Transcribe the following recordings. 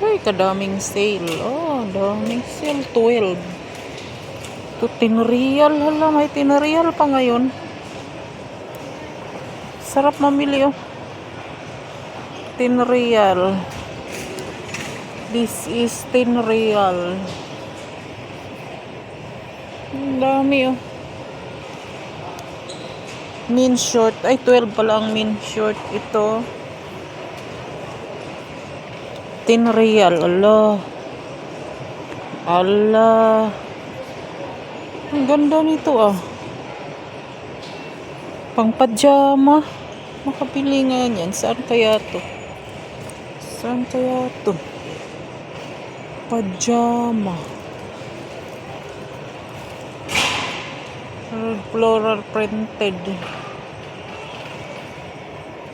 Ay, kadaming sale. Oh, daming sale. 12. Ito, 10 real. Hala, may 10 real pa ngayon. Sarap mamili, oh. 10 real. This is 10 real. Ang dami, oh. Min short. Ay, 12 pala ang min short. Ito. 10 real. Ala. Ala. Ang ganda nito, ah. Pang pajama. Makapili nga yan. Saan kaya to? Saan kaya to? Pajama. Floral printed.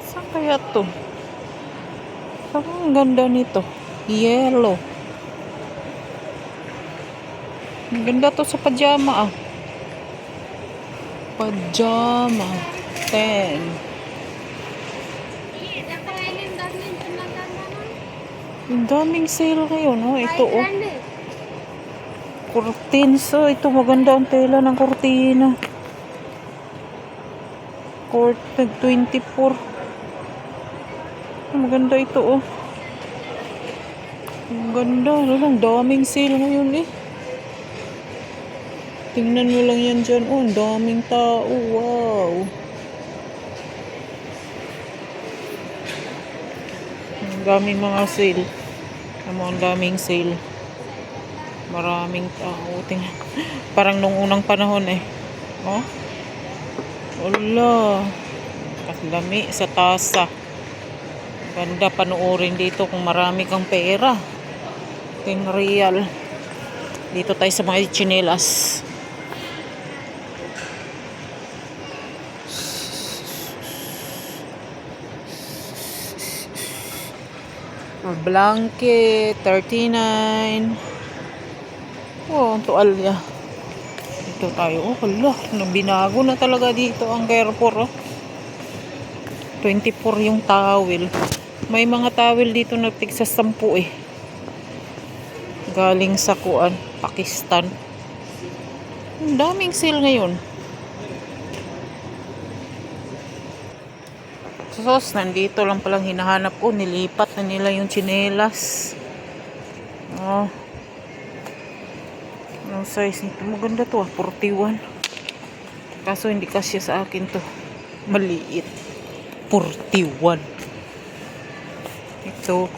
Saan kaya to? Ang ganda nito. Yellow. Ang ganda to sa pajama, ah. Pajama. 10. Ang daming sale ngayon, oh. Ito, oh. Curtains, oh. Ito, maganda ang tela ng kurtina. Curtain 24. Maganda ito, oh. Ang ganda. Ang daming sale ngayon, eh. Tingnan mo lang yan dyan. Oh, ang daming tao. Wow. Ang daming mga sale. Ang daming sale. Maraming tao. Tingnan. Parang nung unang panahon, eh. Oh. Wala. Kasdami sa tasa. Ganda panuorin dito kung marami kang pera. 10 real. Dito tayo sa mga chinelas. Blanket 39. Oh, ang tuwalya. Dito tayo. Oh, hala, binago na talaga dito ang Carrefour, oh. 24 yung towel. May mga towel dito na tigsa 10, eh. Galing sa kuan, Pakistan. Ang daming sale ngayon. Sos, nandito lang palang hinahanap ko. Nilipat na nila yung tsinelas. Oh. Ang size nito. Maganda to, ah. 41. Kaso hindi kasya sa akin to. Maliit. 41. Ito.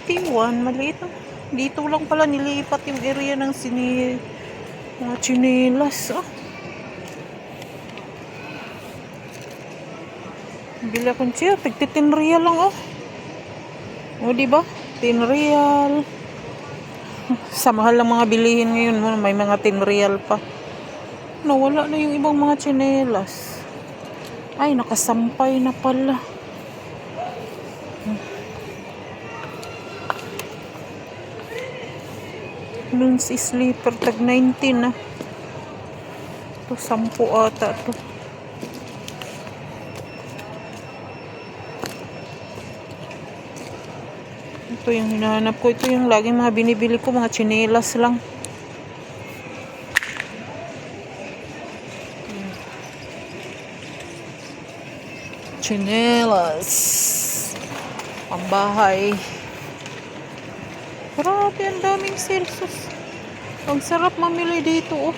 41. Maliit, oh. Dito lang pala nilipat yung area ng mga tsinelas, oh. Bili akong chair, 10 real lang, oh. O, diba? 10 real. Sa mahal ng mga bilihin ngayon, may mga 10 real pa. Nawala na yung ibang mga tsinelas. Ay, nakasampay na pala. Nun si sleeper, tag 19, ah. Ito, 10 ata to. Ito yung hinahanap ko. Ito yung laging mga binibili ko. Mga tsinelas lang. Tsinelas. Pambahay. Grabe, ang daming sales. Ang sarap mamili dito, oh.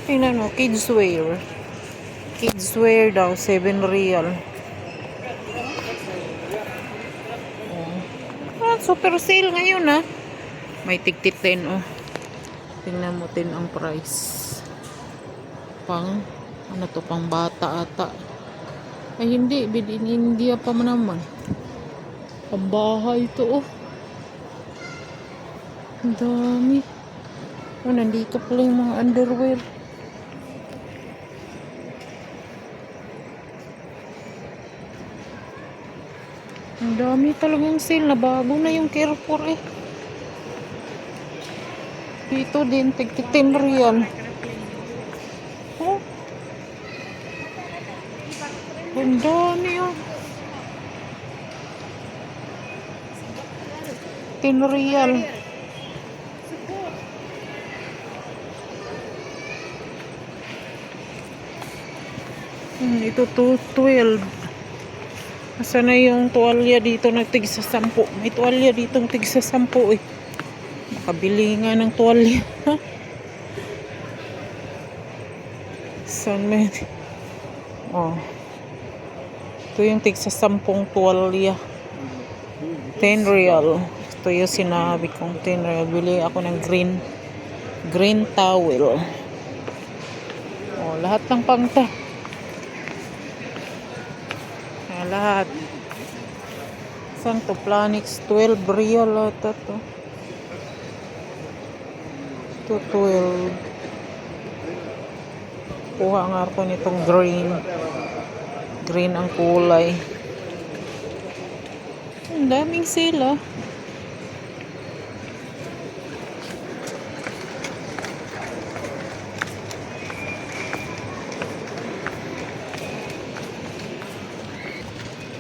Tingnan mo, kids wear. Kids wear daw, 7 real. Oh. Ah, super sale ngayon, ah. May tigtit 10, oh. Tingnan mo 10 ang price. Pang, ano to, pang bata ata. Ay, hindi, in India pa naman. Pambahay to, oh. Ang dami. Oh, nandito pala yung mga underwear. Ang dami talagang sale na bago na yung Carrefour, eh. Dito din, tig 10 real. Ang dami oh. 10 real. Ito 12. Asa na yung tuwalya dito na tig sa 10? May tuwalya dito ng tig sa 10 eh. Makabili nga ng tuwalya. San may... Oh. Ito yung tig sa 10 tuwalya. 10 real. Ito yung sinabi kong 10 real. Bili ako ng green towel. Oh, lahat ng pangta. Lahat. Saan to? Planix 12 real ata to. Ito 12. Kuha nga ako nitong green. Green ang kulay. Ang daming sila.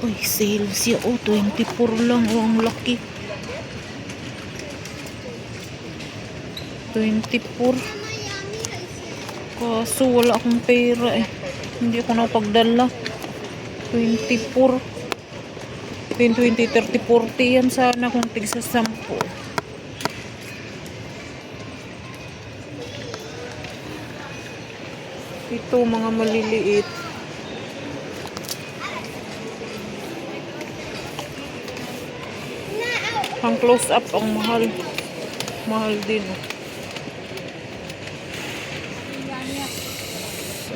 Uy, sale siya. Oh, 24 lang. Oh, ang laki. 24. Kaso wala akong pera eh. Hindi ako napagdala. 24. 10, 20, 30, 40 yan sana kung tigsa 10. Ito mga maliliit. Ang close up ang mahal. Mahal din.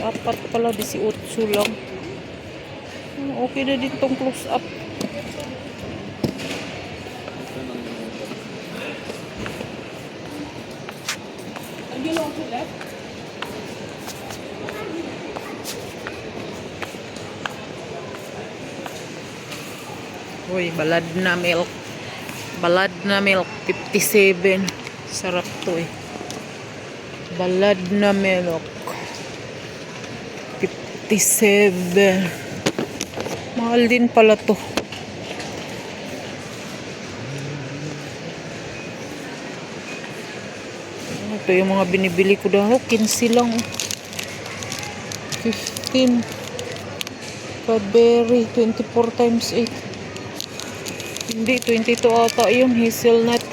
Apat pala, 18 lang. Okay na din tong close up. Uy, balad na milk. Balad na milk 57. Sarap to eh. Balad na milk 57. Mahal din pala to. Ito yung mga binibili ko daw. 15 lang. 15. Cadbury 24 times 8. Hindi, 22 ata yun. Hazelnut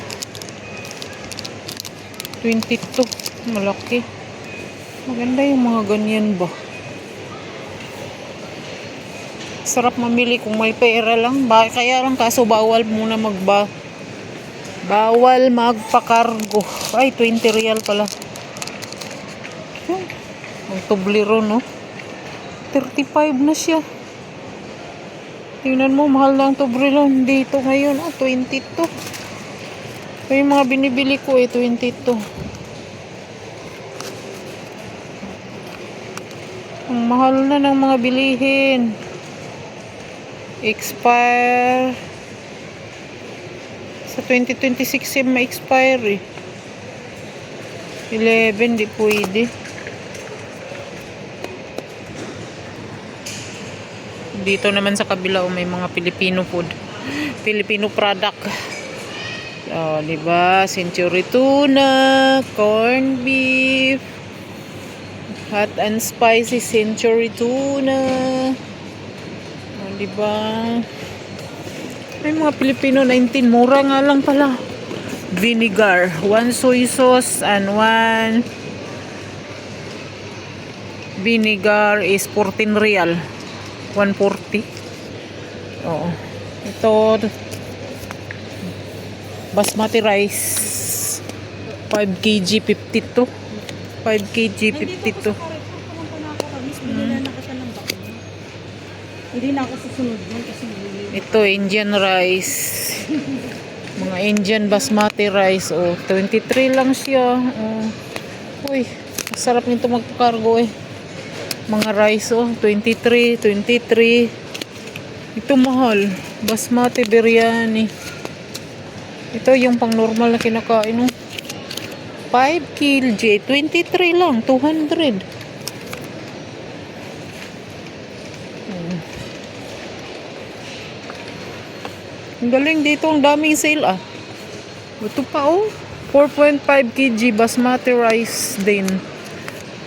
22. Malaki. Maganda yung mga ganyan ba. Sarap mamili kung may pera lang. Kaya lang kaso bawal muna bawal magpakargo. Ay, 20 real pala. Ang Toblerone, no? 35 na siya. Tingnan mo, mahal lang Toblerone dito ngayon. 22. Ito yung mga binibili ko 22. Ang mahal na ng mga bilihin. Expire. Sa 2026 ma-expire 11, di pwede. Dito naman sa kabila may mga Filipino food. Filipino product. Oh, di ba? Century tuna, corned beef, hot and spicy century tuna. Oh, di ba? May mga Filipino 19, mura nga lang pala. Vinegar, 1 soy sauce and 1 vinegar is 14 real. 140. Oo. Ito basmati rice 5 kg 52. 5 kg 52. Hindi na ako susunod doon kasi Ito Indian rice. Mga Indian basmati rice. 23 lang siya. Uy, sarap nito magpakargo eh. Mga rice 23. Ito mahal. Basmati biryani. Ito yung pang normal na kinakain 5 kg 23 lang. 200. Ang galing dito, ang daming sale ah. Ito pa oh. 4.5 kg basmati rice din.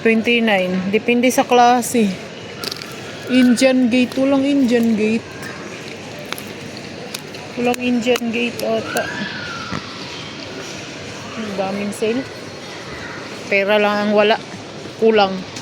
29. Depende sa klase. Indian gate. Walang Indian gate. Walang Indian gate ata. Ang daming sale. Pera lang ang wala. Kulang.